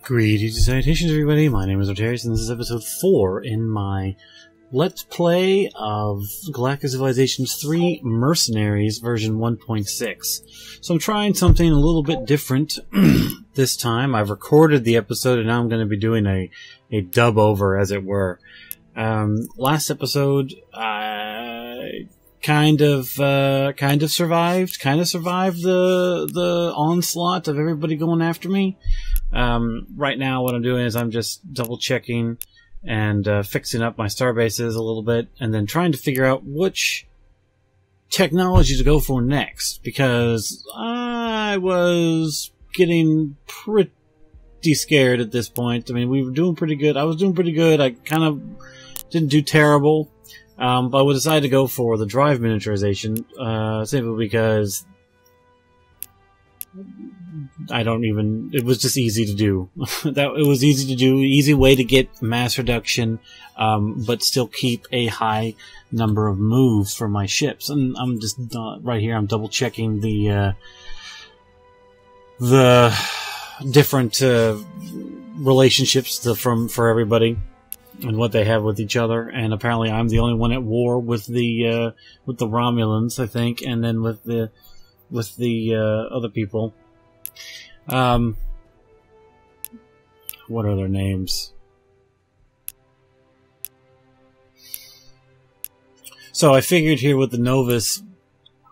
Greetings, salutations, everybody. My name is Artarioustgat, and this is episode 4 in my Let's Play of Galactic Civilizations 3 Mercenaries version 1.6. So I'm trying something a little bit different this time. I've recorded the episode, and now I'm going to be doing a dub-over, as it were. Last episode, I kind of survived the onslaught of everybody going after me. Right now what I'm doing is I'm just double checking and fixing up my starbases a little bit, and then trying to figure out which technology to go for next, because I was getting pretty scared at this point. I mean, we were doing pretty good. I was doing pretty good. I kind of didn't do terrible. But we decided to go for the drive miniaturization, simply because it was just easy to do. It was easy to do, easy way to get mass reduction, but still keep a high number of moves for my ships. And I'm just, right here, I'm double checking the different, relationships for everybody, and what they have with each other. And apparently I'm the only one at war with the Romulans, I think, and then with the other people. What are their names? So I figured here with the Novus,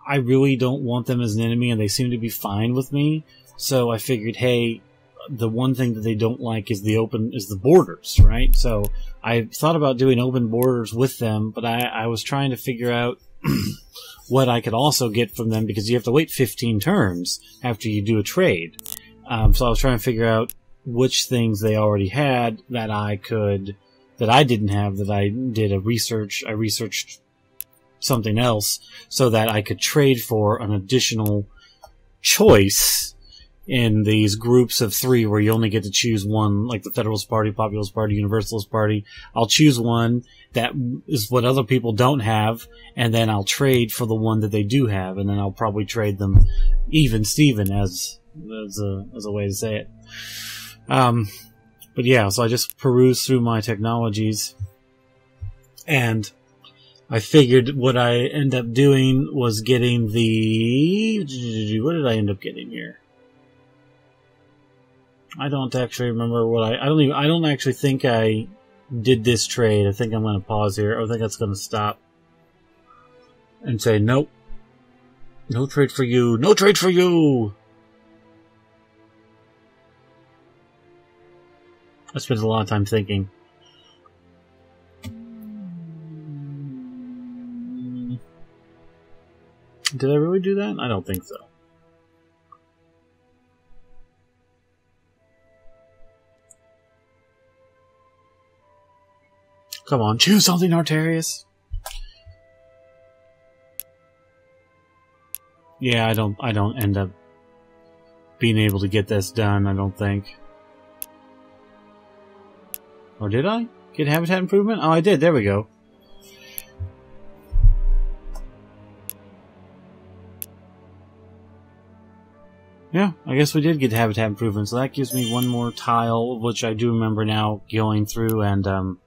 I really don't want them as an enemy, and they seem to be fine with me. So I figured, hey, the one thing that they don't like is the borders, right? So I thought about doing open borders with them, but I was trying to figure out what I could also get from them, because you have to wait 15 turns after you do a trade. So I was trying to figure out which things they already had that I didn't have, that I did I researched something else so that I could trade for an additional choice in these groups of 3 where you only get to choose one, like the Federalist Party, Populist Party, Universalist Party. I'll choose one that is what other people don't have, and then I'll trade for the one that they do have, and then I'll probably trade them even Steven as a way to say it. But yeah, so I just perused through my technologies, and I figured what I end up doing was getting what did I end up getting here? I don't actually remember what I don't actually think I did this trade. I think I'm going to pause here. I think that's going to stop and say, nope. No trade for you. No trade for you! I spent a lot of time thinking. Did I really do that? I don't think so. Come on, choose something, Artarius. Yeah, I don't end up being able to get this done, I don't think. Or did I? Get habitat improvement? Oh, I did. There we go. Yeah, I guess we did get habitat improvement, so that gives me one more tile, which I do remember now going through and,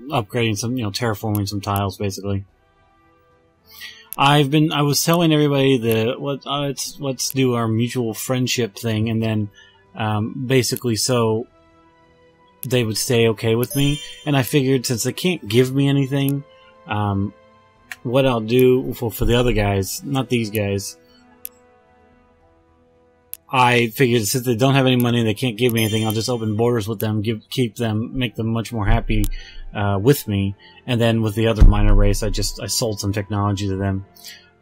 upgrading some, terraforming some tiles, basically. I was telling everybody let's do our mutual friendship thing, and then, basically so they would stay okay with me. And I figured, since they can't give me anything, what I'll do for the other guys, not these guys, I figured since they don't have any money and they can't give me anything, I'll just open borders with them, make them much more happy with me. And then with the other minor race, I sold some technology to them.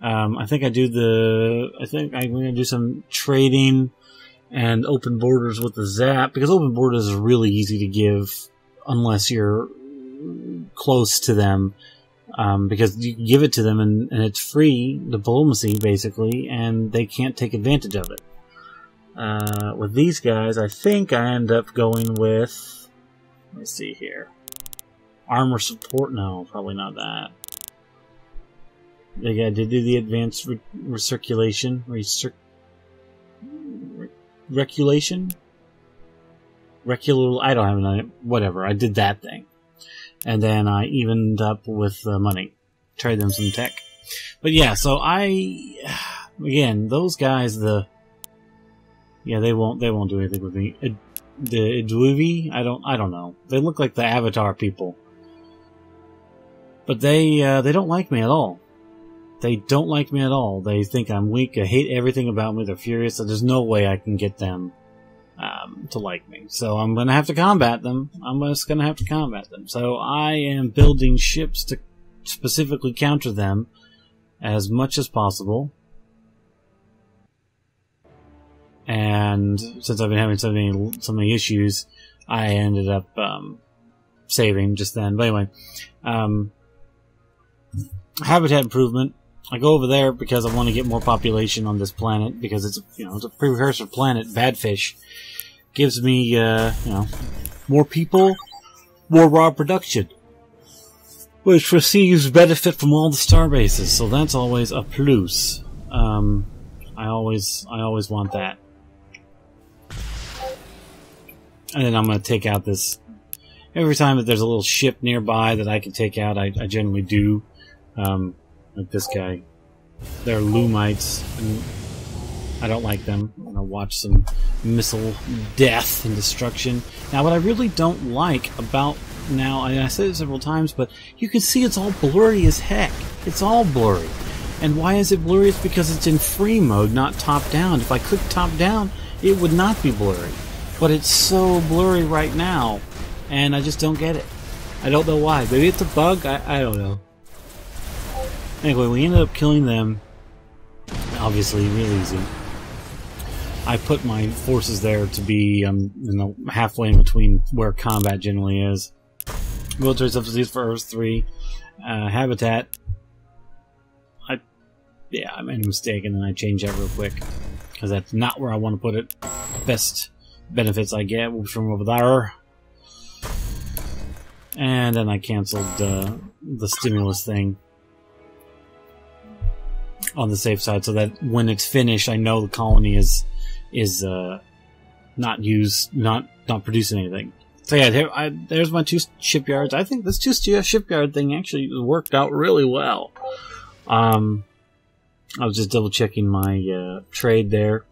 I think I'm going to do some trading and open borders with the Zap, because open borders is really easy to give unless you're close to them. Because you give it to them and it's free diplomacy, basically, and they can't take advantage of it. With these guys, I think I end up going with, let me see here, armor support. No, probably not that. They did do the advanced recirculation, reculation, I don't have an idea. Whatever. I did that thing, and then I evened up with money, trade them some tech. But yeah, so again, those guys, they won't do anything with me. The Idluvi, I don't know. They look like the Avatar people, but they don't like me at all. They don't like me at all. They think I'm weak. I hate everything about me. They're furious. So there's no way I can get them to like me. So I'm going to have to combat them. I'm just going to have to combat them. So I am building ships to specifically counter them as much as possible. And since I've been having so many issues, I ended up saving just then. But anyway, habitat improvement. I go over there because I want to get more population on this planet, because it's a precursor planet. Badfish gives me more people, more raw production, which receives benefit from all the star bases. So that's always a plus. I always want that. And then I'm going to take out this every time that there's a little ship nearby that I can take out. I generally do. Like this guy. They're Lumites, and I don't like them. I'm going to watch some missile death and destruction. Now, what I really don't like about now, and I said it several times, but you can see it's all blurry as heck. It's all blurry. And why is it blurry? It's because it's in free mode, not top down. If I click top down, it would not be blurry. But it's so blurry right now, and I just don't get it. I don't know why. Maybe it's a bug? I don't know. Anyway, we ended up killing them, obviously, real easy. I put my forces there to be halfway in between where combat generally is. Military subsidies for Earth 3. Habitat. I made a mistake, and then I changed that real quick, because that's not where I want to put it. Best benefits I get from over there. And then I canceled the stimulus thing on the safe side, so that when it's finished, I know the colony is not producing anything. So yeah, there's my 2 shipyards. I think this 2 shipyard thing actually worked out really well. I was just double checking my trade there,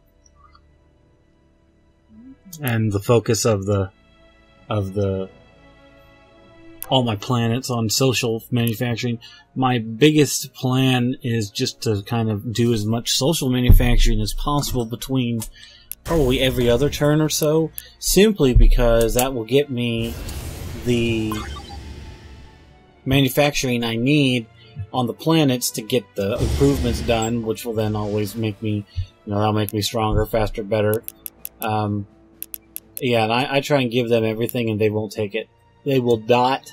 and the focus of all my planets on social manufacturing. My biggest plan is just to kind of do as much social manufacturing as possible between probably every other turn or so, simply because that will get me the manufacturing I need on the planets to get the improvements done, which will then always make me, that'll make me stronger, faster, better. Yeah, and I try and give them everything, and they won't take it. They will not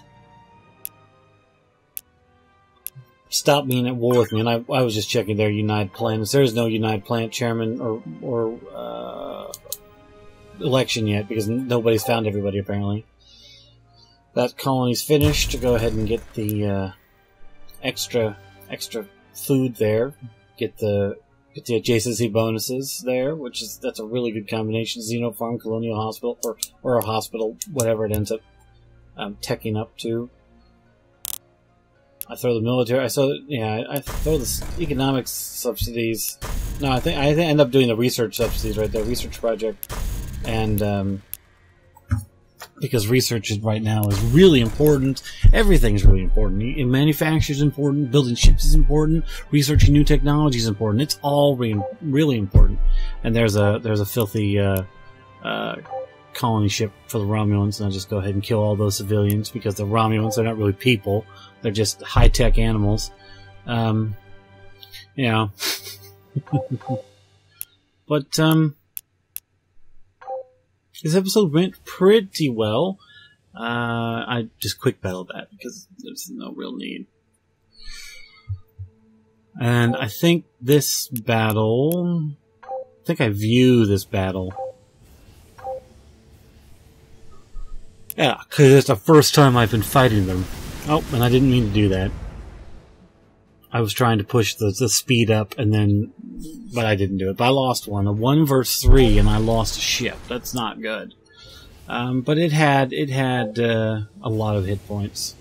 stop being at war with me. And I was just checking their United Planets. There is no United Planet chairman or election yet, because nobody's found everybody, apparently. That colony's finished. To go ahead and get the extra food there. Get the adjacency bonuses there, that's a really good combination. Xenofarm, Colonial Hospital, or a hospital, whatever it ends up teching up to. I throw the military. I throw the economic subsidies. No, I think I end up doing the research subsidies right there, research project, and because research right now is really important. Everything's really important. Manufacture is important. Building ships is important. Researching new technology is important. It's all really important. And there's a filthy colony ship for the Romulans, and I'll just go ahead and kill all those civilians, because the Romulans are not really people. They're just high-tech animals. But, this episode went pretty well. I just quick battled that, because there's no real need. And I think this battle... I view this battle. Yeah, because it's the first time I've been fighting them. Oh, and I didn't mean to do that. I was trying to push the speed up, but I didn't do it. But I lost one. A 1 versus 3, and I lost a ship. That's not good. But it had a lot of hit points,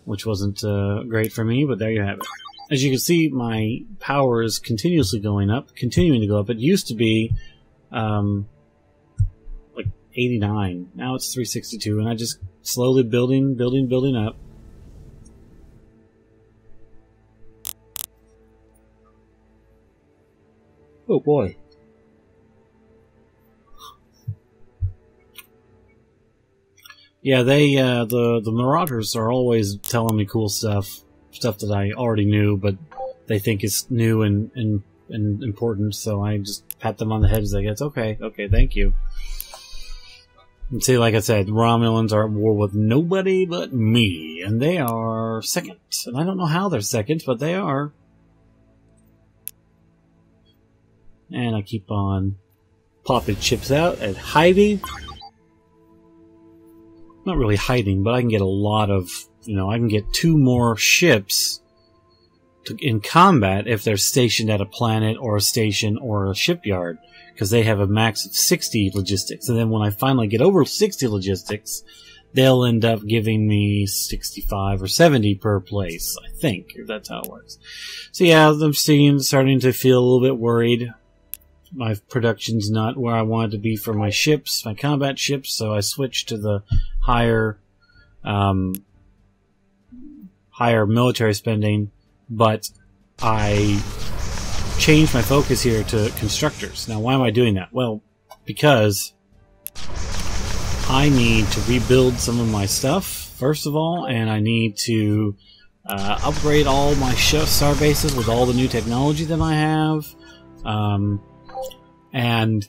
which wasn't great for me. But there you have it. As you can see, my power is continuously going up, continuing to go up. It used to be like 89. Now it's 362, and I just slowly building up. Oh boy. Yeah, they the Marauders are always telling me cool stuff that I already knew, but they think is new and important, so I just pat them on the head as I get, okay, thank you. And see, like I said, Romulans are at war with nobody but me, and they are second. And I don't know how they're second, but they are. And I keep on popping chips out and hiding. Not really hiding, but I can get a lot of, I can get 2 more ships in combat if they're stationed at a planet or a station or a shipyard, because they have a max of 60 logistics. And then when I finally get over 60 logistics, they'll end up giving me 65 or 70 per place, I think, if that's how it works. So yeah, I'm starting to feel a little bit worried. My production's not where I want it to be for my ships, my combat ships, so I switched to the higher military spending, but I changed my focus here to constructors. Now, why am I doing that? Well, because I need to rebuild some of my stuff, first of all, and I need to upgrade all my star bases with all the new technology that I have. And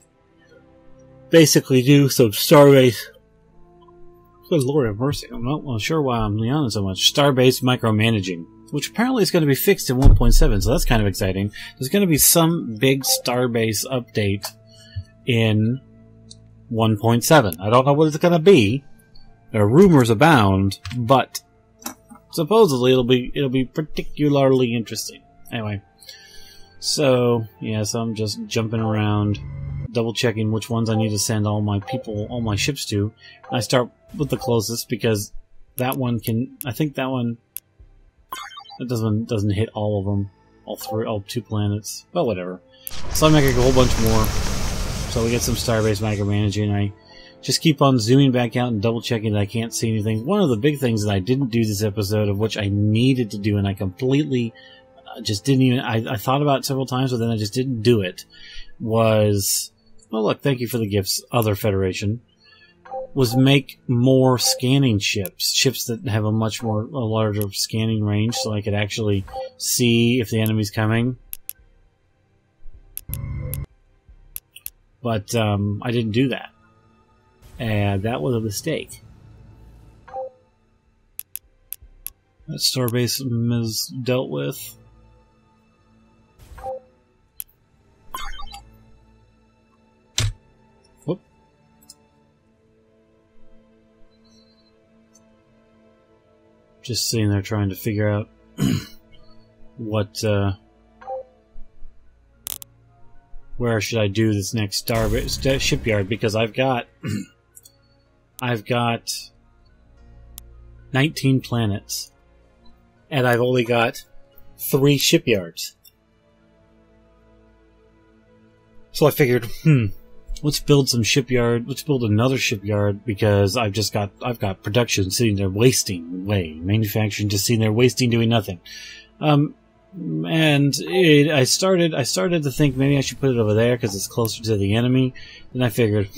basically do some starbase. Good Lord have mercy. I'm not sure why I'm yawning so much. Starbase micromanaging, which apparently is going to be fixed in 1.7, so that's kind of exciting. There's going to be some big starbase update in 1.7. I don't know what it's going to be. There are rumors abound, but supposedly it'll be particularly interesting. Anyway. So, yes, I'm just jumping around, double checking which ones I need to send all my ships to. I start with the closest because that one I think that one, it doesn't hit all of them, all 2 planets, but whatever. So I make a whole bunch more, so we get some starbase micromanaging. I just keep on zooming back out and double checking that I can't see anything. One of the big things that I didn't do this episode, of which I needed to do, and I completely just didn't even, I thought about it several times, but then I just didn't do it, was, well look, thank you for the gifts, other Federation, was make more scanning ships that have a larger scanning range, so I could actually see if the enemy's coming. But, I didn't do that. And that was a mistake. That starbase is dealt with. Just sitting there trying to figure out where should I do this next shipyard, because I've got 19 planets and I've only got 3 shipyards. So I figured, let's build some shipyard. Let's build another shipyard, because I've got production sitting there wasting away, manufacturing just sitting there wasting, doing nothing. And I started to think maybe I should put it over there because it's closer to the enemy. Then I figured,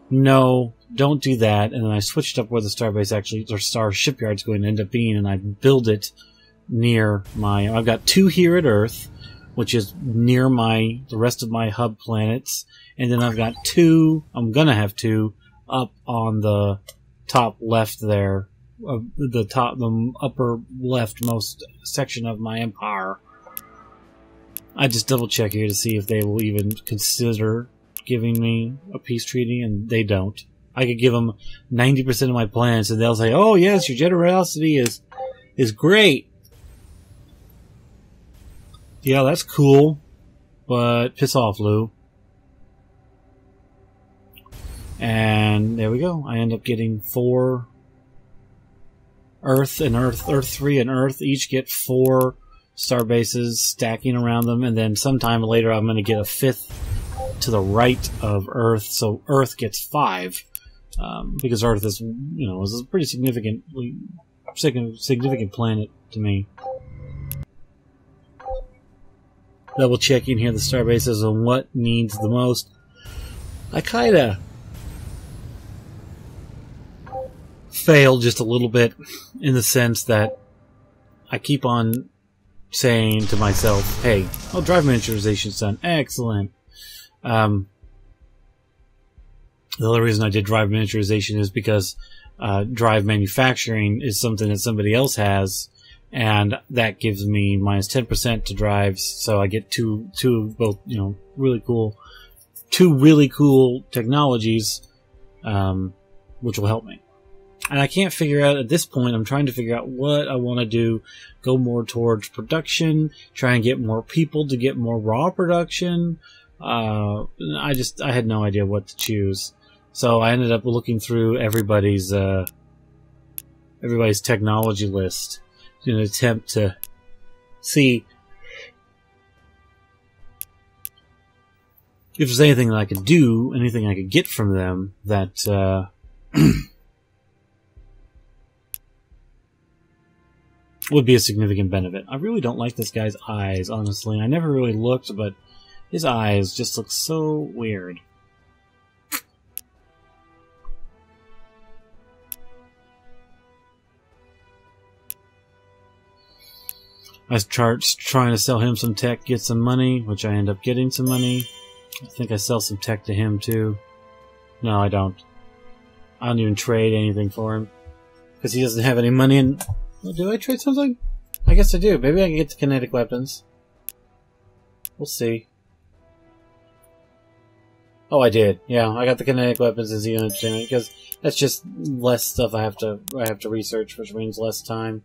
no, don't do that. And then I switched up where the starbase or star shipyard's going to end up being, and I build it near I've got 2 here at Earth, which is near the rest of my hub planets. And then I've got 2, I'm gonna have 2, up on the top left there, the upper leftmost section of my empire. I just double check here to see if they will even consider giving me a peace treaty, and they don't. I could give them 90% of my planets, and they'll say, "Oh yes, your generosity is great." Yeah, that's cool, but piss off, Lou. And there we go. I end up getting 4 Earth and Earth 3 and Earth each get 4 star bases stacking around them, and then sometime later I'm going to get a 5th to the right of Earth, so Earth gets 5, because Earth is, you know, is a pretty significant planet to me. Double checking here the star bases on what needs the most. I kinda failed just a little bit in the sense that I keep on saying to myself, hey, oh, drive miniaturization's done. Excellent. The only reason I did drive miniaturization is because drive manufacturing is something that somebody else has, and that gives me minus 10% to drives, so I get two both, you know, two really cool technologies, which will help me. And I can't figure out, at this point, I'm trying to figure out what I want to do. Go more towards production, try and get more people to get more raw production. I had no idea what to choose. So I ended up looking through everybody's technology list in an attempt to see if there's anything that I could do, anything I could get from them that would be a significant benefit. I really don't like this guy's eyes, honestly. I never really looked, but his eyes just look so weird. I start trying to sell him some tech, get some money, which I end up getting some money. I think I sell some tech to him too. No, I don't. I don't even trade anything for him because he doesn't have any money. And well, do I trade something? I guess I do. Maybe I can get the kinetic weapons. We'll see. Oh, I did. Yeah, I got the kinetic weapons as unit entertainment because that's just less stuff I have to research, which means less time.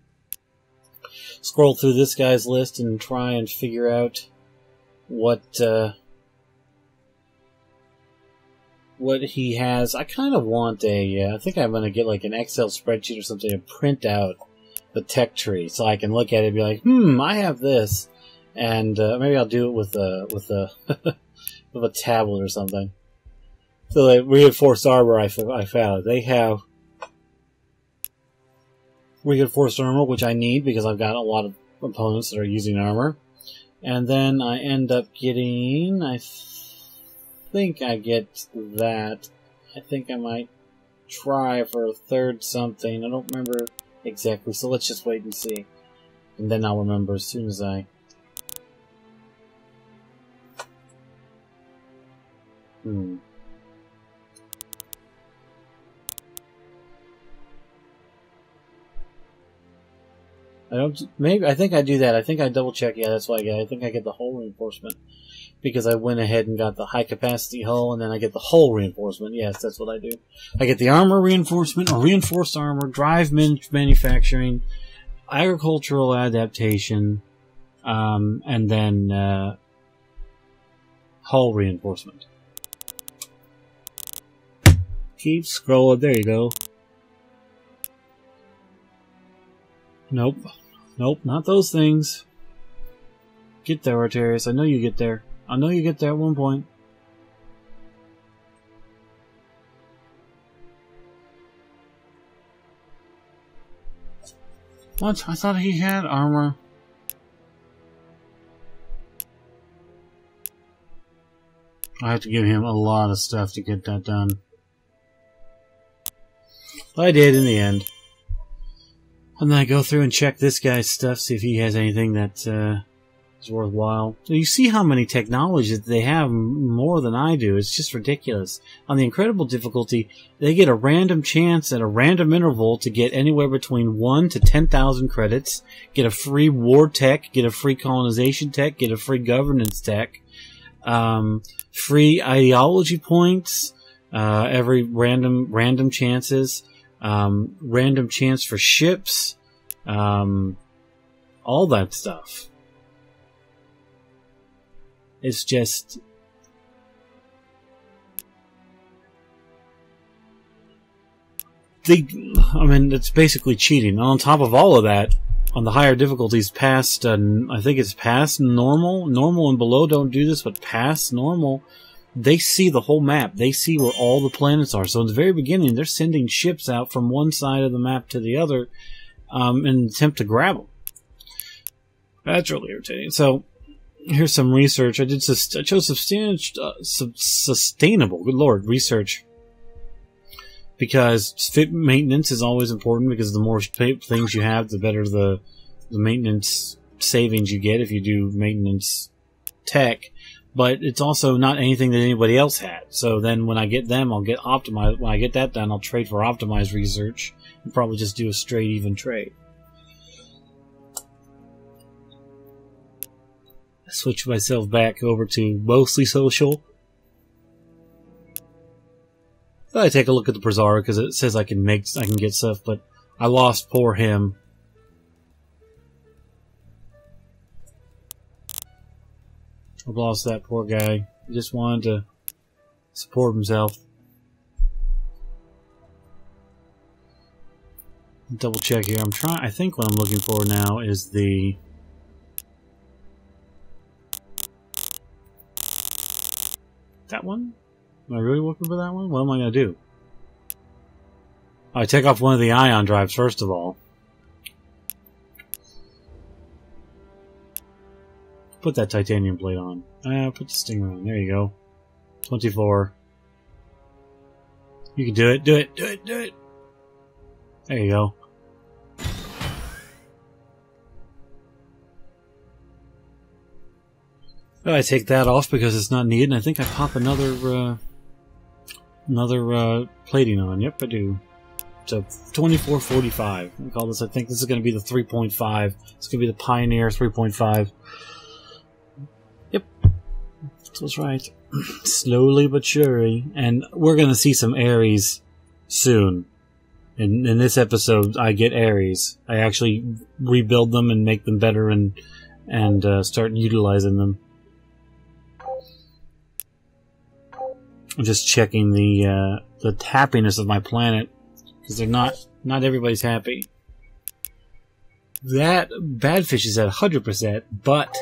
Scroll through this guy's list and try and figure out what he has. I kind of want I think I'm gonna get like an Excel spreadsheet or something to print out the tech tree so I can look at it and be like, I have this, and maybe I'll do it with a with a tablet or something. So like reinforced armor, I found they have reinforced armor, which I need because I've got a lot of opponents that are using armor. And then I end up getting, I think I get that. I think I might try for a third something. I don't remember exactly, so let's just wait and see. And then I'll remember as soon as I... I think I do that. I think I double check. Yeah, that's what I get. I think I get the hull reinforcement because I went ahead and got the high capacity hull, and then I get the hull reinforcement. Yes, that's what I do. I get the armor reinforcement, or reinforced armor, drive manufacturing, agricultural adaptation, and then hull reinforcement. Keep scrolling. There you go. Nope. Nope, not those things. Get there, Artarioustgat. I know you get there. I know you get there at one point. What? I thought he had armor. I have to give him a lot of stuff to get that done. But I did in the end. And then I go through and check this guy's stuff, see if he has anything that is worthwhile. So you see how many technologies they have more than I do. It's just ridiculous. On the incredible difficulty, they get a random chance at a random interval to get anywhere between 1 to 10,000 credits, get a free war tech, get a free colonization tech, get a free governance tech, free ideology points, every random chances. Random chance for ships, all that stuff. It's just... I mean, it's basically cheating. And on top of all of that, on the higher difficulties past, I think it's past normal. Normal and below don't do this, but past normal, they see the whole map. They see where all the planets are. So in the very beginning, they're sending ships out from one side of the map to the other in an attempt to grab them. That's really irritating. So here's some research. I chose sustainable, good lord, research. Because fit maintenance is always important, because the more things you have, the better the maintenance savings you get if you do maintenance tech. But it's also not anything that anybody else had. So then when I get them, I'll get optimized. When I get that done, I'll trade for optimized research and probably just do a straight even trade. Switch myself back over to mostly social. I take a look at the Presario because it says I can get stuff, but I lost poor him. I've lost that poor guy. He just wanted to support himself. Double check here. I think what I'm looking for now is the... that one? Am I really looking for that one? What am I going to do? I take off one of the ion drives first of all. Put that titanium plate on. Put the stinger on. There you go. 24. You can do it. Do it. Do it. Do it. There you go. I take that off because it's not needed, and I think I pop another plating on. Yep, I do. So 2445. We call this. I think this is going to be the 3.5. It's going to be the Pioneer 3.5. Yep, that's right. Slowly but surely, and we're going to see some Ares soon. In this episode, I get Ares. I actually rebuild them and make them better, and start utilizing them. I'm just checking the happiness of my planet, because they're not everybody's happy. That Badfish is at 100%, but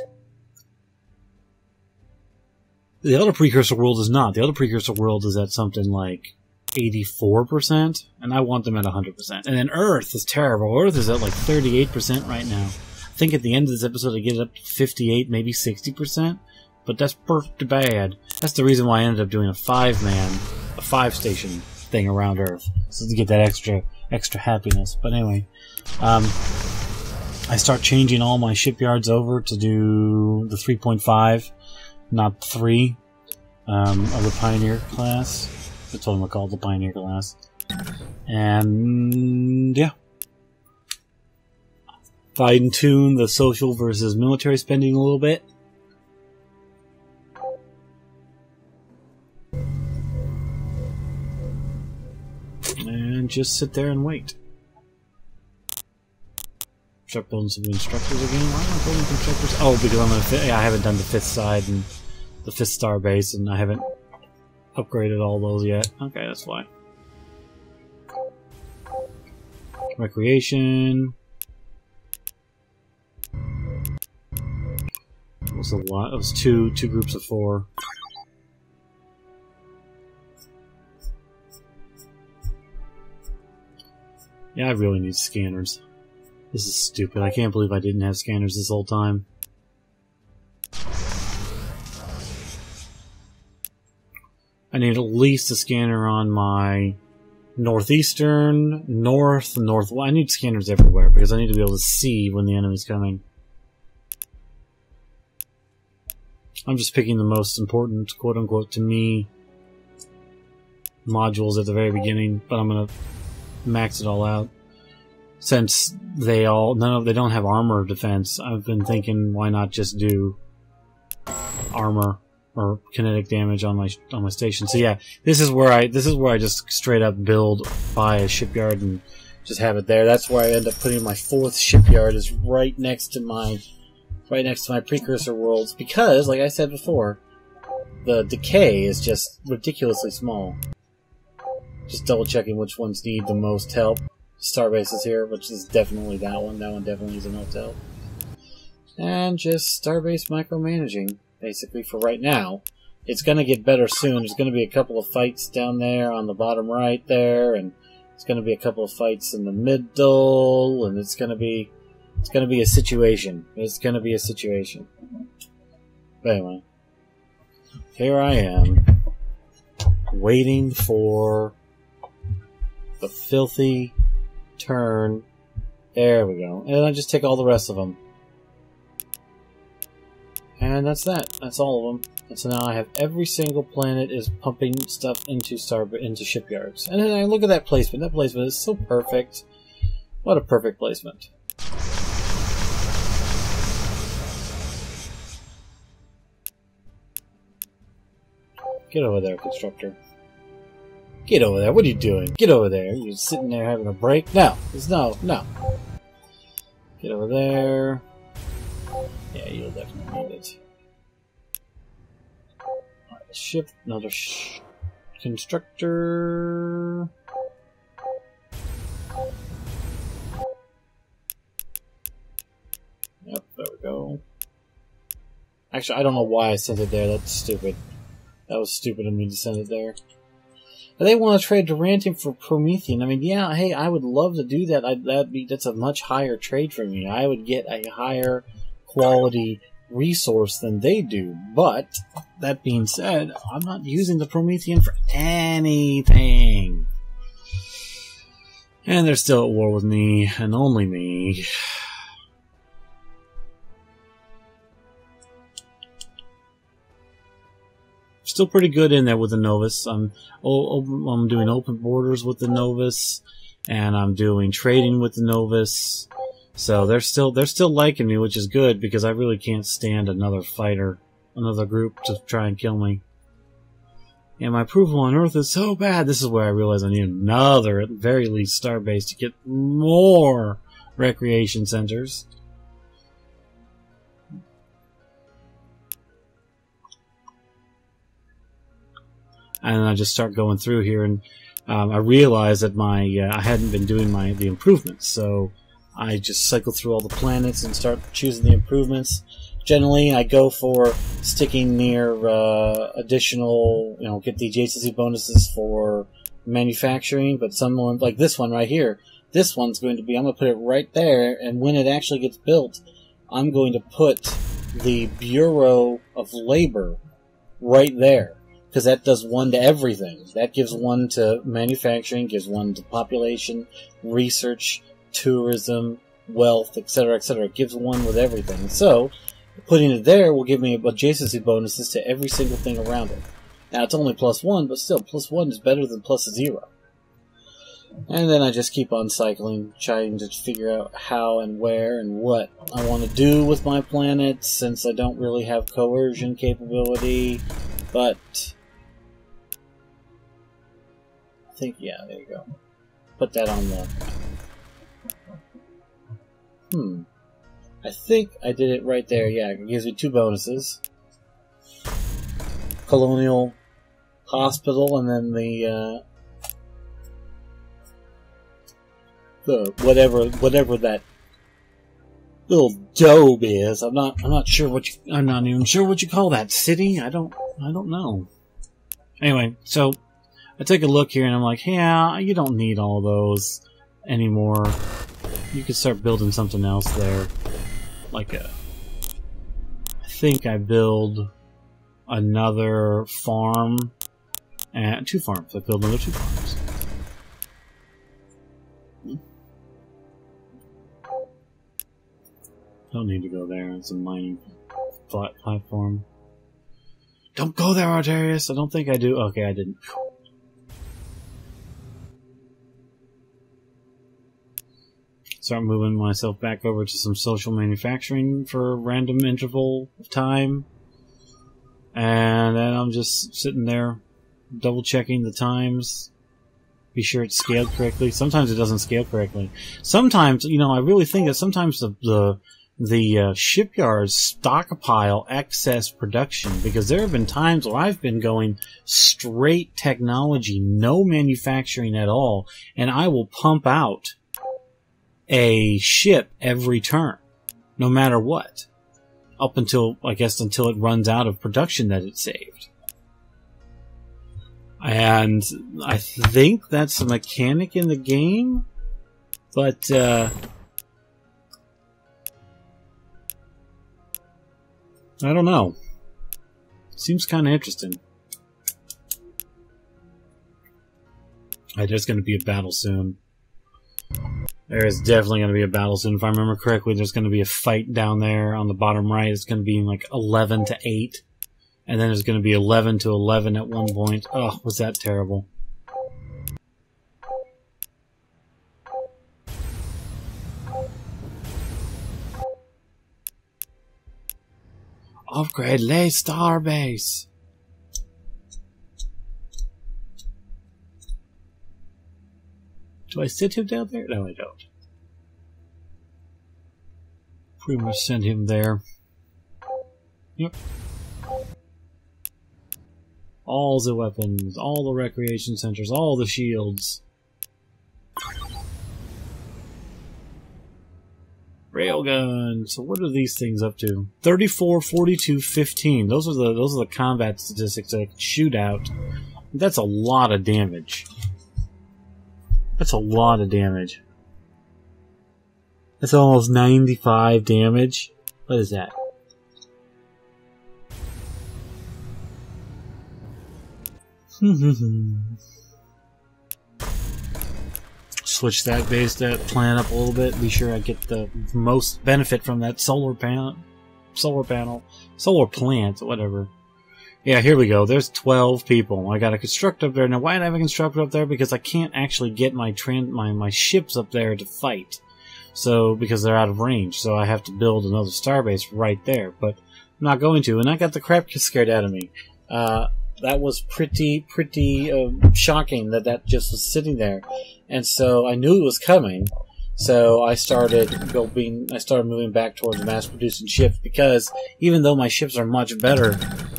the Elder Precursor world is not. The Elder Precursor world is at something like 84%, and I want them at 100%. And then Earth is terrible. Earth is at like 38% right now. I think at the end of this episode I get it up to 58, maybe 60%. But that's pretty bad. That's the reason why I ended up doing a 5-station thing around Earth, so to get that extra happiness. But anyway, I start changing all my shipyards over to do the 3.5, not 3, of the Pioneer class. That's what I'm gonna call it, the Pioneer class. And yeah, fine-tune the social versus military spending a little bit. And just sit there and wait. Start building some instructors again. Why am I building constructors? Oh, because I'm gonna. I haven't done the 5th side and the 5th star base, and I haven't upgraded all those yet. Okay, that's why. Recreation. It was a lot. It was two groups of 4. Yeah, I really need scanners. This is stupid. I can't believe I didn't have scanners this whole time. I need at least a scanner on my northeastern, north. I need scanners everywhere because I need to be able to see when the enemy's coming. I'm just picking the most important, quote-unquote, to me, modules at the very beginning, but I'm going to max it all out. Since they don't have armor defense, I've been thinking, why not just do armor or kinetic damage on my station. So yeah, this is where I just straight up buy a shipyard and just have it there. That's where I end up putting my 4th shipyard, is right next to my right next to my precursor worlds because, like I said before, the decay is just ridiculously small. Just double checking which ones need the most help. Starbase is here, which is definitely that one. That one definitely needs the most help. And just Starbase micromanaging, basically, for right now. It's going to get better soon. There's going to be a couple of fights down there on the bottom right there, and it's going to be a couple of fights in the middle, and it's going to be a situation. It's going to be a situation. But anyway, here I am, waiting for the filthy turn. There we go. And I just take all the rest of them. And that's that. That's all of them. And so now I have every single planet is pumping stuff into shipyards. And then I look at that placement. That placement is so perfect. What a perfect placement. Get over there, constructor. Get over there. What are you doing? Get over there. You're sitting there having a break? No. No. Get over there. Yeah, you'll definitely need it. Alright, ship, another constructor. Yep, there we go. Actually, I don't know why I sent it there. That's stupid. That was stupid of me to send it there. And they want to trade Durantium for Promethean. I mean, yeah, hey, I would love to do that. That's a much higher trade for me. I would get a higher quality resource than they do. But, that being said, I'm not using the Promethean for anything. And they're still at war with me, and only me. Still pretty good in there with the Novus. I'm doing open borders with the Novus, and I'm doing trading with the Novus. So they're still liking me, which is good because I really can't stand another fighter, another group to try and kill me. And my approval on Earth is so bad. This is where I realize I need another, at the very least, starbase to get more recreation centers. And I just start going through here, and I realized that I hadn't been doing the improvements, so I just cycle through all the planets and start choosing the improvements. Generally, I go for sticking near additional, get the adjacency bonuses for manufacturing, but someone like this one right here, this one's going to be, I'm going to put it right there, and when it actually gets built, I'm going to put the Bureau of Labor right there. Because that does one to everything. That gives one to manufacturing, gives one to population, research, tourism, wealth, etc., etc. It gives one with everything. So, putting it there will give me adjacency bonuses to every single thing around it. Now, it's only +1, but still, +1 is better than +0. And then I just keep on cycling, trying to figure out how and where and what I want to do with my planets, since I don't really have coercion capability. But I think, yeah, there you go. Put that on the... I think I did it right there. Yeah, it gives me 2 bonuses. Colonial Hospital, and then the whatever that little daub is. I'm not even sure what you call that. City? I don't know. Anyway, so I take a look here and I'm like, yeah, you don't need all those anymore. You could start building something else there. I think I build another farm and 2 farms. I build another 2 farms. Don't need to go there. It's a mining platform. Don't go there, Artarius! I don't think I do. Okay, I didn't. Start moving myself back over to some social manufacturing for a random interval of time. And then I'm just sitting there, double checking the times. Be sure it's scaled correctly. Sometimes it doesn't scale correctly. Sometimes, I really think that sometimes the the shipyards stockpile excess production, because there have been times where I've been going straight technology, no manufacturing at all, and I will pump out a ship every turn, no matter what, up until, I guess, until it runs out of production that it saved. And I think that's a mechanic in the game, but I don't know. Seems kind of interesting. There's going to be a battle soon. There is definitely going to be a battle soon. If I remember correctly, there's going to be a fight down there on the bottom right. It's going to be like 11 to 8. And then there's going to be 11 to 11 at one point. Oh, was that terrible. Upgrade Lay Starbase. Do I send him down there? No, I don't. Pretty much send him there. Yep. All the weapons, all the recreation centers, all the shields. Railgun. So what are these things up to? 34, 42, 15. Those are the combat statistics that I can shoot out. That's a lot of damage. That's a lot of damage. That's almost 95 damage. What is that? Switch that plan up a little bit. Be sure I get the most benefit from that solar plant, solar plant, whatever. Yeah, here we go. There's 12 people. I got a construct up there. Now, why did I have a constructor up there? Because I can't actually get my ships up there to fight. So, because they're out of range. So I have to build another starbase right there. But I'm not going to. And I got the crap scared out of me. That was pretty shocking that just was sitting there. And so I knew it was coming. So I started moving back towards mass-producing ships, because even though my ships are much better,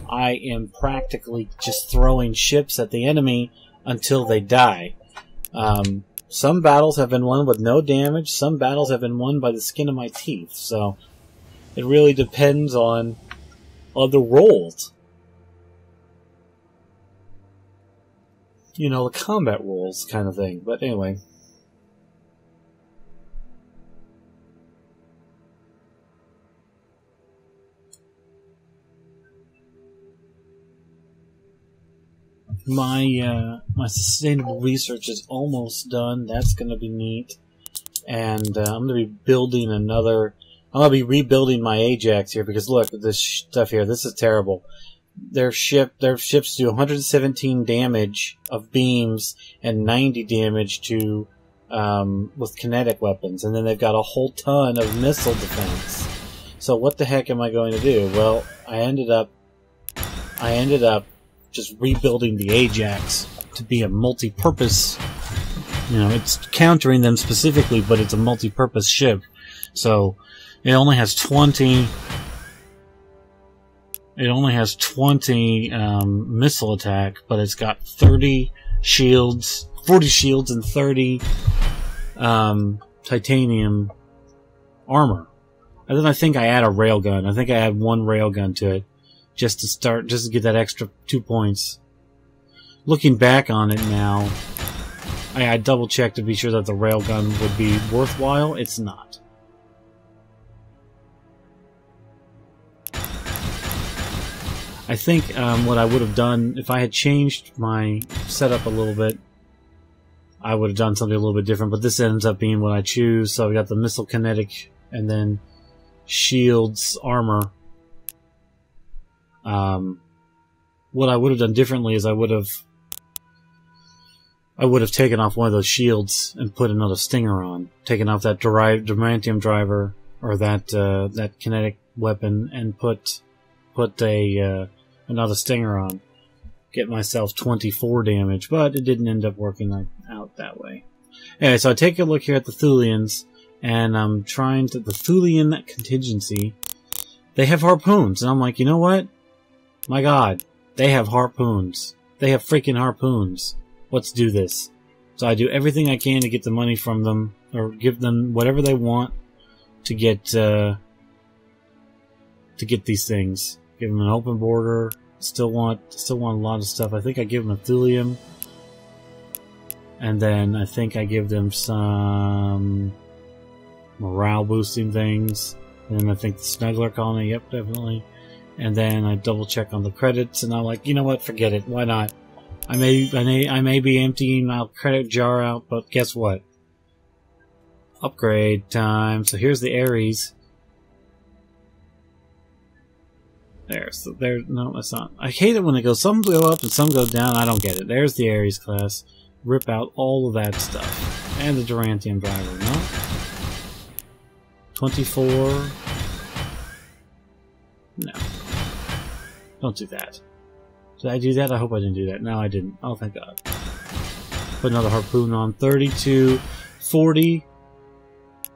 I am practically just throwing ships at the enemy until they die. Some battles have been won with no damage. Some battles have been won by the skin of my teeth. So it really depends on the rolls. You know, the combat rules kind of thing. But anyway. My sustainable research is almost done. That's going to be neat. And I'm going to be building another... I'm going to be rebuilding my Ajax here, because look at this stuff here. This is terrible. Their ships do 117 damage of beams and 90 damage to with kinetic weapons, and then they've got a whole ton of missile defense. So what the heck am I going to do? Well, I ended up just rebuilding the Ajax to be a multi-purpose. You know, it's countering them specifically, but it's a multi-purpose ship. So it only has 20. It only has 20 missile attack, but it's got 30 shields, 40 shields, and 30 titanium armor. And then I think I add a railgun. I think I add one railgun to it, just to get that extra 2 points. Looking back on it now, I double checked to be sure that the railgun would be worthwhile. It's not. I think what I would have done, if I had changed my setup a little bit, I would have done something a little bit different, but this ends up being what I choose. So we got the missile kinetic and then shields, armor. What I would have done differently is I would have taken off one of those shields and put another stinger on. Taken off that Demantium driver, or that kinetic weapon, and put another stinger on. Get myself 24 damage, but it didn't end up working out that way. Anyway, so I take a look here at the Thulians, and I'm trying to... The Thulian contingency, they have harpoons, and I'm like, you know what? My god, they have harpoons. They have freaking harpoons. Let's do this. So I do everything I can to get the money from them, or give them whatever they want to get these things. Give them an open border. Still want a lot of stuff. I think I give them a thulium, and then I think I give them some morale boosting things. And then I think the smuggler colony. Yep, definitely. And then I double check on the credits, and I'm like, you know what? Forget it. Why not? I may be emptying my credit jar out, but guess what? Upgrade time. So here's the Ares. There. So there. No, that's not. I hate it when it goes. Some go up and some go down. I don't get it. There's the Ares class. Rip out all of that stuff. And the Durantian driver. No. 24. No. Don't do that. Did I do that? I hope I didn't do that. No, I didn't. Oh, thank God. Put another harpoon on. 32. 40.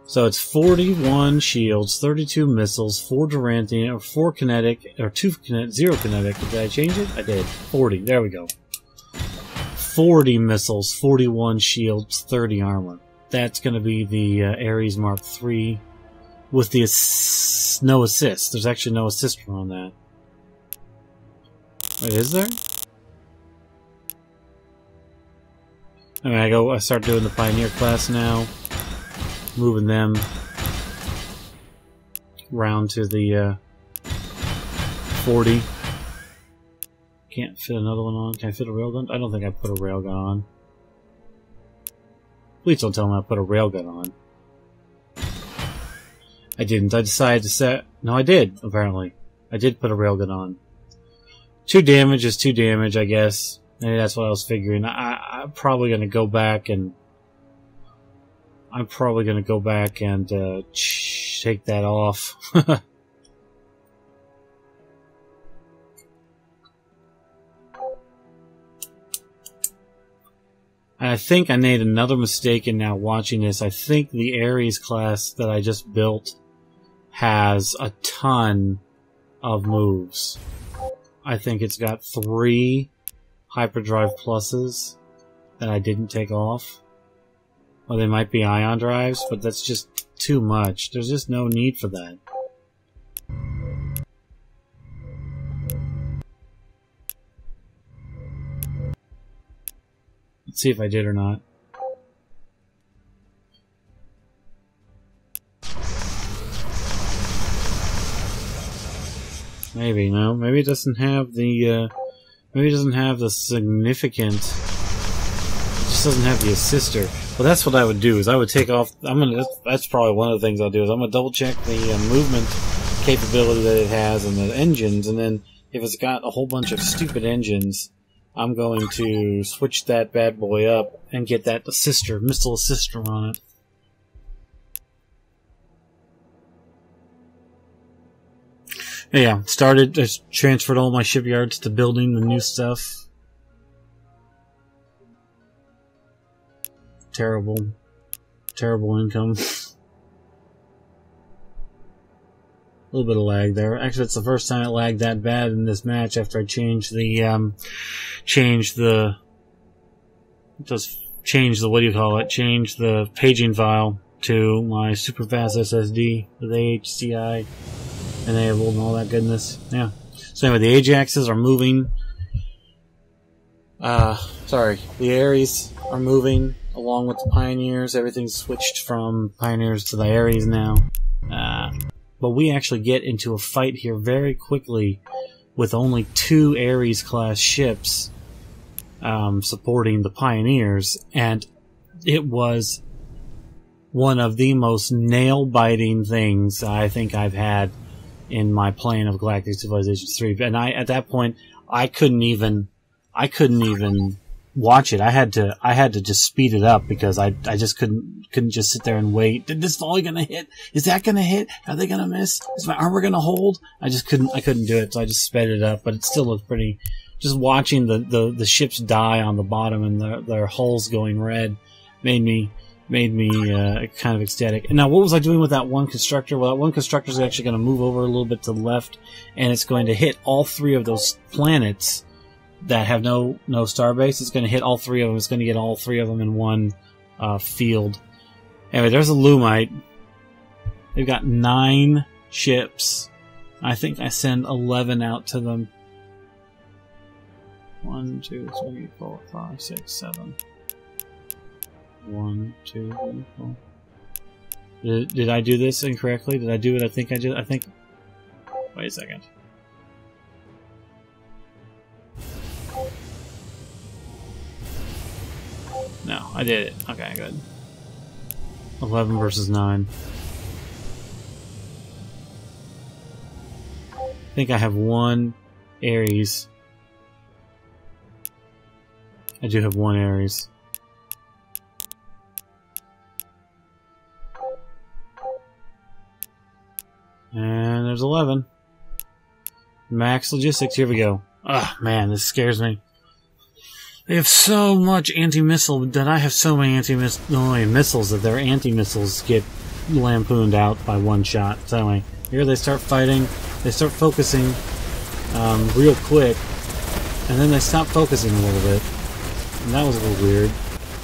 So it's 41 shields, 32 missiles, 4 Durantian, or 4 kinetic, or 2 kinetic, 0 kinetic. Did I change it? I did. 40. There we go. 40 missiles, 41 shields, 30 armor. That's going to be the Ares Mark III with the no assist. There's actually no assist on that. Wait, is there? I mean, I start doing the Pioneer class now. Moving them round to the 40. Can't fit another one on. Can I fit a railgun? I don't think I put a railgun on. Please don't tell me I put a railgun on. I didn't. I decided to set... No, I did, apparently. I did put a railgun on. 2 damage is 2 damage, I guess. Maybe that's what I was figuring. I'm probably going to go back and... take that off. I think I made another mistake in now watching this. I think the Ares class that I just built has a ton of moves. I think it's got 3 hyperdrive pluses that I didn't take off. Well, they might be ion drives, but that's just too much. There's just no need for that. Let's see if I did or not. Maybe, no. Maybe it doesn't have the, maybe it doesn't have the significant... It just doesn't have the assister. Well, that's what I would do, is I would take off... That's probably one of the things I'll do, is I'm going to double check the movement capability that it has and the engines, and then if it's got a whole bunch of stupid engines, I'm going to switch that bad boy up and get that assister, missile assister on it. Yeah, just transferred all my shipyards to building the new stuff. Terrible income. A little bit of lag there. Actually, it's the first time it lagged that bad in this match after I changed the, what do you call it? Changed the paging file to my super fast SSD with AHCI enabled and all that goodness. Yeah. So anyway, the Ajaxes are moving. The Ares are moving along with the Pioneers. Everything's switched from Pioneers to the Ares now. But we actually get into a fight here very quickly with only 2 Ares class ships supporting the Pioneers, and it was one of the most nail-biting things I think I've had in my playing of Galactic Civilizations 3. And at that point, I couldn't even watch it. I had to just speed it up because I just couldn't just sit there and wait. Did this volley gonna hit? Is that gonna hit? Are they gonna miss? Is my armor gonna hold? I couldn't do it, so I just sped it up, but it still looked pretty. Just watching the ships die on the bottom and their hulls going red made me made me kind of ecstatic. And now, what was I doing with that one constructor? Well, that one constructor is actually going to move over a little bit to the left, and it's going to hit all 3 of those planets that have no starbase. It's going to hit all 3 of them. It's going to get all 3 of them in one field. Anyway, there's a Lumite. They've got 9 ships. I think I send 11 out to them. 1, 2, 3, 4, 5, 6, 7. 1, 2, 3, 4. Did I do this incorrectly? Did I do what I think I did? I think... Wait a second. No, I did it. Okay, good. 11 versus 9. I think I have 1 Ares. I do have 1 Ares. And there's 11. Max logistics, here we go. Ah, man, this scares me. They have so much anti-missile that I have so many missiles that their anti-missiles get lampooned out by 1 shot. So anyway, here they start fighting. They start focusing real quick, and then they stop focusing a little bit. And that was a little weird.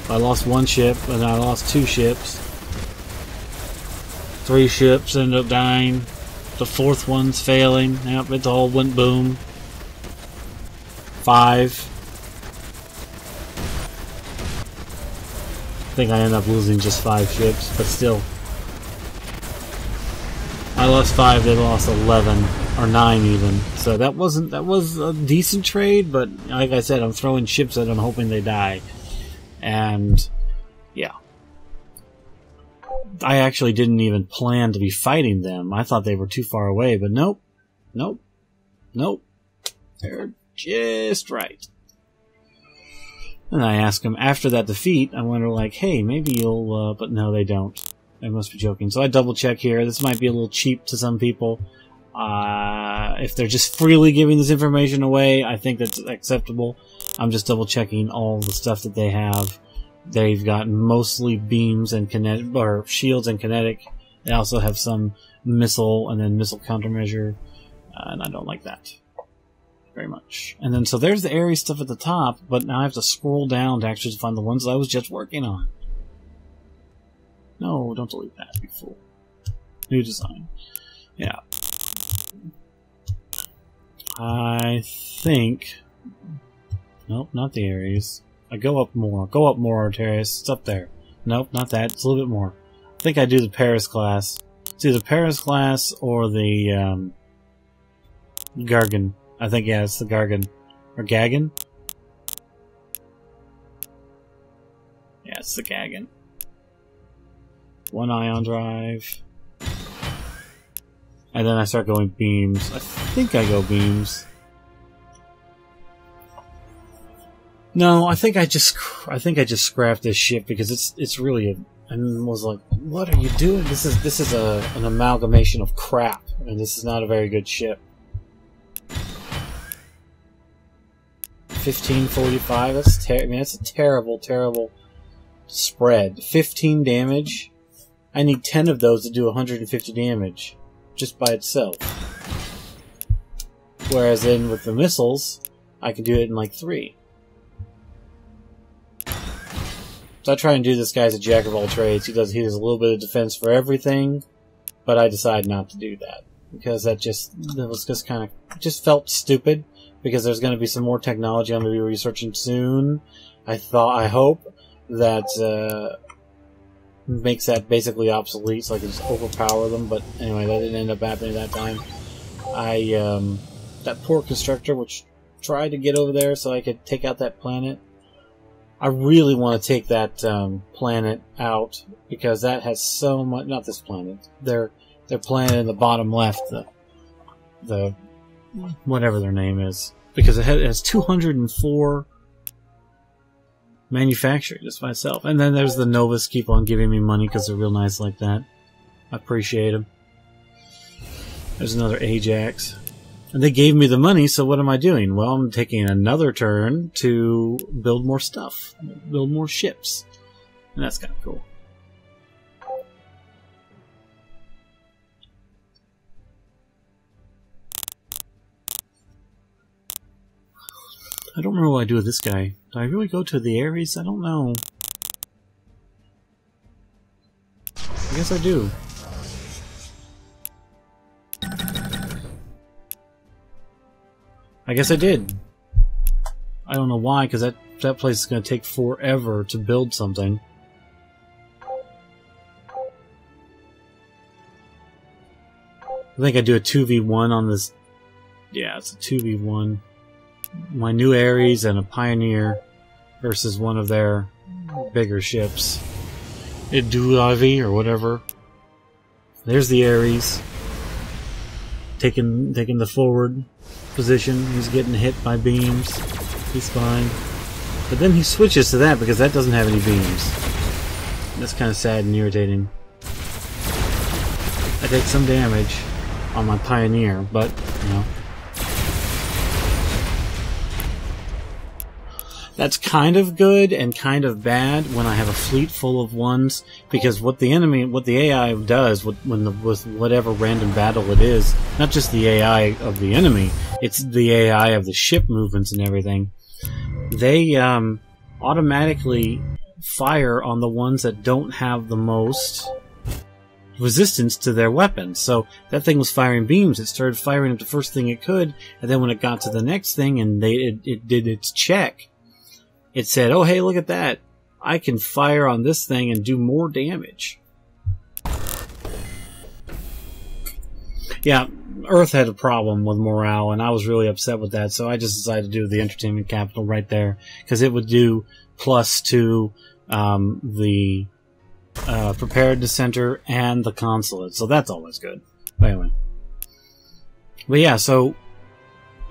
I lost 1 ship, and I lost 2 ships. 3 ships ended up dying. The 4th one's failing. Yep, it all went boom. 5. I think I ended up losing just 5 ships, but still. I lost 5, they lost 11, or 9 even. So that was a decent trade, but like I said, I'm throwing ships at them hoping they die. And, yeah. I actually didn't even plan to be fighting them. I thought they were too far away, but nope. Nope. Nope. They're just right. And I ask them after that defeat, I wonder like, hey, maybe you'll, but no, they don't. They must be joking. So I double check here. This might be a little cheap to some people. If they're just freely giving this information away, I think that's acceptable. I'm just double checking all the stuff that they have. They've got mostly beams and kinetic, or shields and kinetic. They also have some missile and then missile countermeasure, and I don't like that very much. And then so there's the Ares stuff at the top, but now I have to scroll down to actually find the ones that I was just working on. No, don't delete that, you fool. New design. Yeah. I think... Nope, not the Ares. I go up more. Go up more, Artarioustgat. It's up there. Nope, not that. It's a little bit more. I think I do the Paris class. It's either Paris class or the Gargan. I think, yeah, it's the Gargan. Or Gagan? Yeah, it's the Gagan. 1 ion drive. And then I start going beams. I think I go beams. No, I think I just scrapped this ship because it's really and was like, what are you doing? This is an amalgamation of crap, and this is not a very good ship. 1545. That's that's a terrible spread. 15 damage. I need 10 of those to do 150 damage just by itself. Whereas then with the missiles, I can do it in like 3. So I try and do this guy as a jack of all trades. He does a little bit of defense for everything, but I decide not to do that because that was just kind of just felt stupid. Because there's going to be some more technology I'm going to be researching soon. I hope that makes that basically obsolete, so I can just overpower them. But anyway, that didn't end up happening that time. That poor constructor, which tried to get over there so I could take out that planet. I really want to take that planet out because that has so much. Not this planet. Their planet in the bottom left. The whatever their name is, because it has 204 manufactured just by itself. And then there's the Novus keep on giving me money because they're real nice like that. I appreciate them. There's another Ajax. And they gave me the money, so what am I doing? Well, I'm taking another turn to build more stuff. Build more ships. And that's kind of cool. I don't remember what I do with this guy. Do I really go to the Ares? I don't know. I guess I do. I guess I did. I don't know why, because that place is going to take forever to build something. I think I do a 2v1 on this. Yeah, it's a 2v1. My new Ares and a Pioneer versus one of their bigger ships. Iduavi or whatever. There's the Ares. Taking the forward position. He's getting hit by beams. He's fine. But then he switches to that because that doesn't have any beams. That's kind of sad and irritating. I take some damage on my Pioneer, but, you know. That's kind of good and kind of bad when I have a fleet full of ones, because what the AI does with whatever random battle it is, not just the AI of the enemy, it's the AI of the ship movements and everything. They automatically fire on the ones that don't have the most resistance to their weapons. So that thing was firing beams. It started firing at the first thing it could, and then when it got to the next thing and it did its check, it said, oh hey, look at that. I can fire on this thing and do more damage. Yeah, Earth had a problem with morale, and I was really upset with that, so I just decided to do the entertainment capital right there, because it would do plus to the preparedness center and the consulate, so that's always good. But anyway. But yeah, so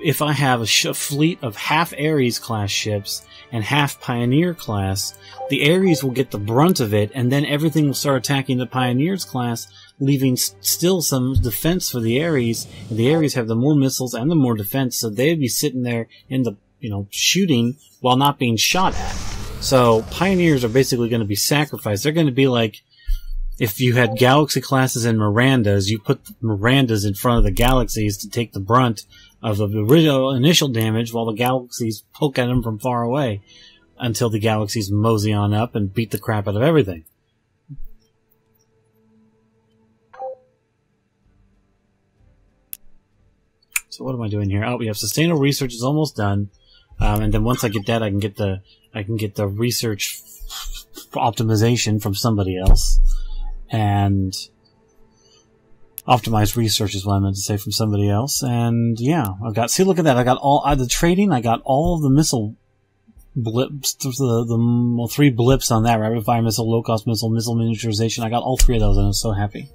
if I have a fleet of half Ares class ships and half Pioneer class, the Ares will get the brunt of it, and then everything will start attacking the Pioneers class, leaving still some defense for the Ares, and the Ares have the more missiles and the more defense, so they'd be sitting there in the, shooting while not being shot at. So Pioneers are basically going to be sacrificed. They're going to be like, if you had Galaxy classes and Mirandas, you put the Mirandas in front of the Galaxies to take the brunt of the original initial damage, while the Galaxies poke at them from far away until the Galaxies mosey on up and beat the crap out of everything. So what am I doing here? Oh, we have sustainable research is almost done, and then once I get that, I can get the research optimization from somebody else, and optimized research is what I meant to say, from somebody else. And yeah, I've got, see, look at that. I got all the trading. I got all of the missile blips, the 3 blips on that: rapid fire missile, low cost missile, missile miniaturization. I got all 3 of those, and I was so happy.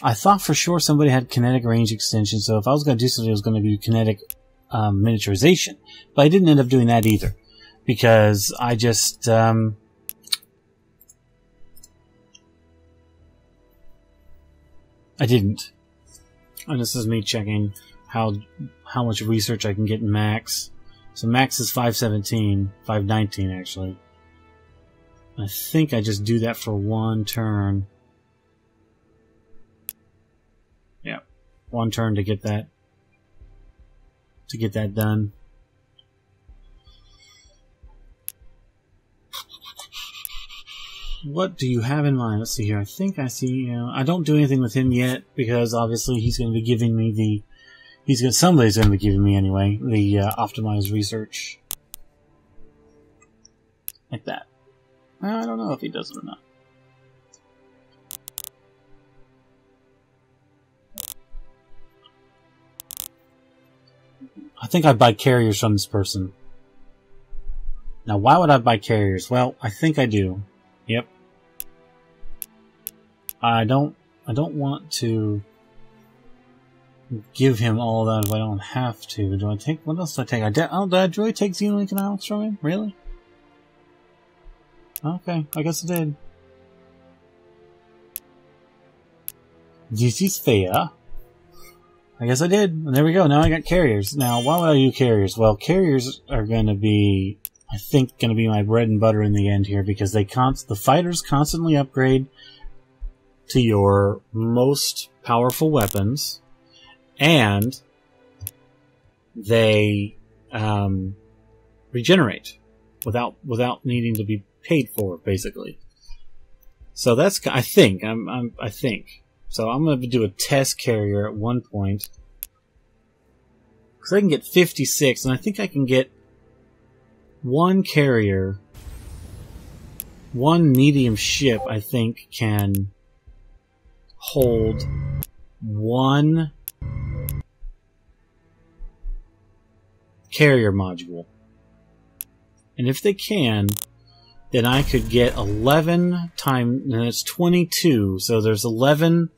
I thought for sure somebody had kinetic range extension, so if I was going to do something, it was going to be kinetic miniaturization. But I didn't end up doing that either, because I just I didn't. And this is me checking how much research I can get in max. So max is 517, 519 actually. I think I just do that for 1 turn. Yeah, 1 turn to get that done. What do you have in mind? Let's see here. I think I see, I don't do anything with him yet, because obviously he's going to be giving me somebody's going to be giving me anyway, the optimized research. Like that. I don't know if he does it or not. I think I buy carriers from this person. Now, why would I buy carriers? Well, I think I do. Yep. I don't want to give him all that if I don't have to. Do I take, what else do I take? Did I really take Xeno economics from him? Really? Okay, I guess I did. This is fair. I guess I did. And there we go. Now I got carriers. Now, why would I do carriers? Well, carriers are going to be, I think, going to be my bread and butter in the end here, because the fighters constantly upgrade to your most powerful weapons, and they regenerate without needing to be paid for, basically. So that's, I think. So I'm going to do a test carrier at one point. Because I can get 56, and I think I can get one carrier, one medium ship, I think, can hold one carrier module. And if they can, then I could get 11 times, and it's 22, so there's 11,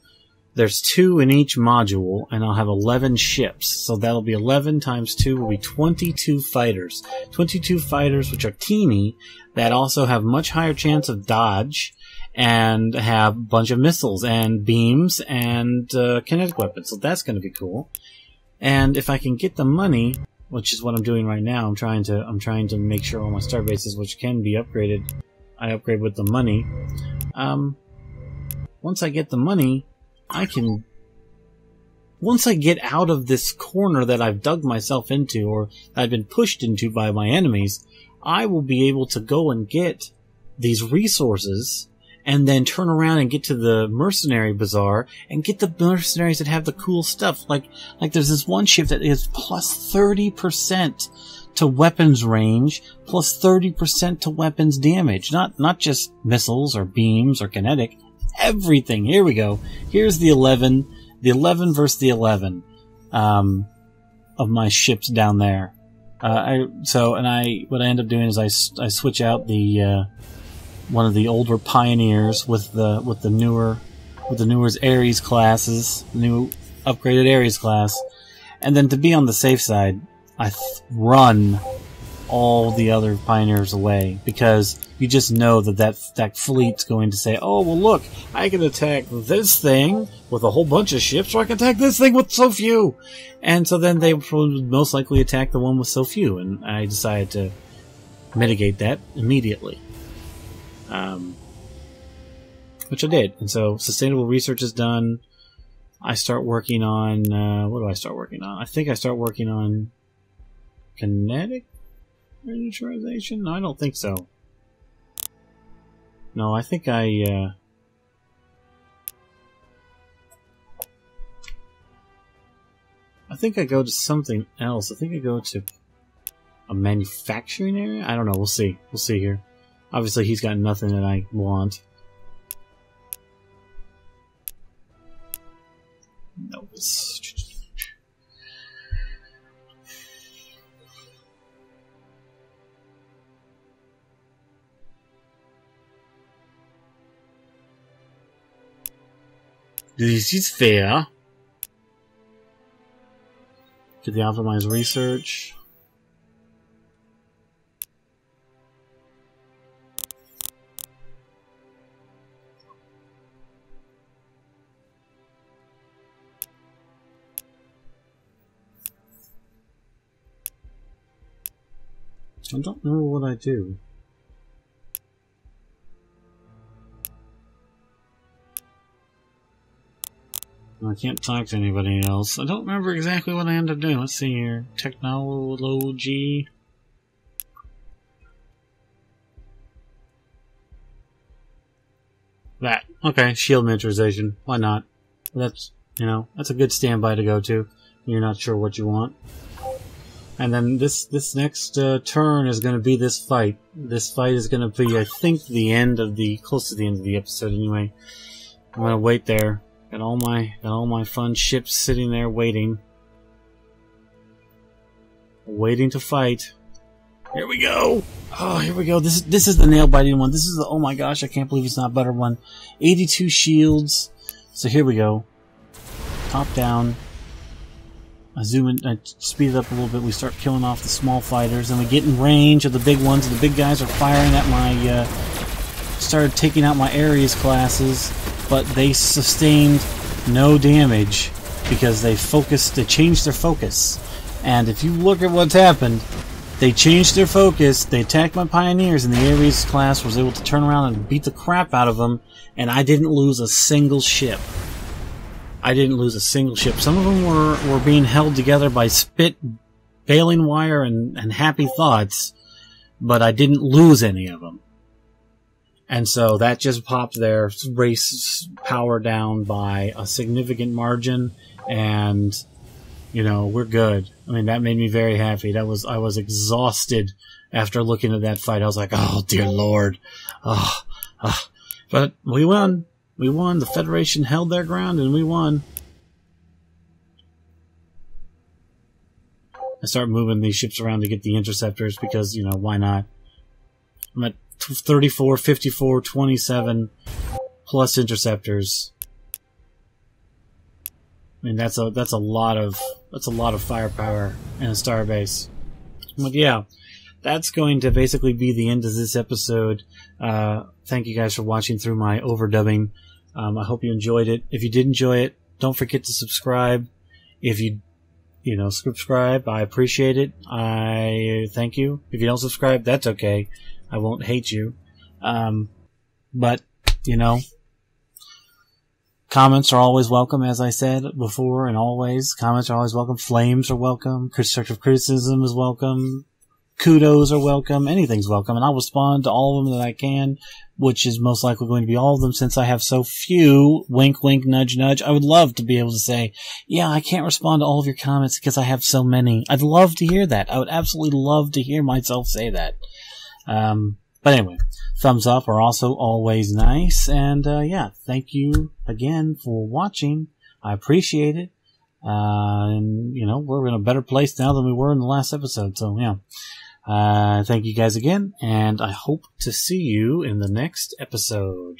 there's 2 in each module, and I'll have 11 ships. So that'll be 11 times 2 will be 22 fighters. 22 fighters, which are teeny, that also have much higher chance of dodge, and have a bunch of missiles, and beams, and kinetic weapons. So that's going to be cool. And if I can get the money, which is what I'm doing right now, I'm trying to make sure all my star bases, which can be upgraded, I upgrade with the money. Once I get the money, once I get out of this corner that I've dug myself into, or I've been pushed into by my enemies, I will be able to go and get these resources, and then turn around and get to the mercenary bazaar and get the mercenaries that have the cool stuff. Like there's this one ship that is plus 30% to weapons range, plus 30% to weapons damage. Not just missiles or beams or kinetic. Everything. Here we go. Here's the 11. The 11 versus the 11 of my ships down there. What I end up doing is I switch out the one of the older pioneers with the newer Ares classes, new upgraded Ares class, and then to be on the safe side, I run all the other pioneers away, because you just know that fleet's going to say, oh well, look, I can attack this thing with a whole bunch of ships, or I can attack this thing with so few, and so then they would most likely attack the one with so few, and I decided to mitigate that immediately. Which I did. And so sustainable research is done. I start working on, what do I start working on? I think I start working on kinetic miniaturization? No, I don't think so. No, I think I go to something else. I think I go to a manufacturing area? I don't know. We'll see. We'll see here. Obviously, he's got nothing that I want. No. This is fair. Get the optimized research. I don't know what I do. I can't talk to anybody else. I don't remember exactly what I ended up doing. Let's see here. Technology. That. Okay, shield miniaturization. Why not? That's, that's a good standby to go to. You're not sure what you want. And then this next turn is going to be this fight. This fight is going to be, I think, close to the end of the episode anyway. I'm going to wait there. Got all my fun ships sitting there waiting to fight. Here we go. Oh, here we go. This is the nail biting one. This is the, oh my gosh, I can't believe it's not better one. 82 shields. So here we go. Top down. I zoom in, I speed it up a little bit. We start killing off the small fighters, and we get in range of the big ones. And the big guys are firing at my. Started taking out my Ares classes, but they sustained no damage because they changed their focus. And if you look at what's happened, they changed their focus. They attacked my pioneers, and the Ares class was able to turn around and beat the crap out of them. And I didn't lose a single ship. Some of them were being held together by spit baling wire and happy thoughts, but I didn't lose any of them. And so that just popped their race power down by a significant margin, and, you know, we're good. I mean, that made me very happy. I was exhausted after looking at that fight. I was like, oh, dear Lord. But we won. We won. The Federation held their ground, and we won. I start moving these ships around to get the interceptors because, you know, why not? I'm at 34, 54, 27 plus interceptors. I mean, that's a lot of firepower in a starbase. But yeah, that's going to basically be the end of this episode. Thank you guys for watching through my overdubbing. I hope you enjoyed it. If you did enjoy it, don't forget to subscribe. If you subscribe, I appreciate it. I thank you. If you don't subscribe, that's okay. I won't hate you. But, you know, comments are always welcome, as I said before, and always. Comments are always welcome. Flames are welcome. Constructive criticism is welcome. Kudos are welcome. Anything's welcome. And I'll respond to all of them that I can, which is most likely going to be all of them since I have so few. Wink, wink, nudge, nudge. I would love to be able to say, yeah, I can't respond to all of your comments because I have so many. I'd love to hear that. I would absolutely love to hear myself say that. But anyway, thumbs up are also always nice. And, yeah, thank you again for watching. I appreciate it. And, you know, we're in a better place now than we were in the last episode. So, yeah. Thank you guys again, and I hope to see you in the next episode.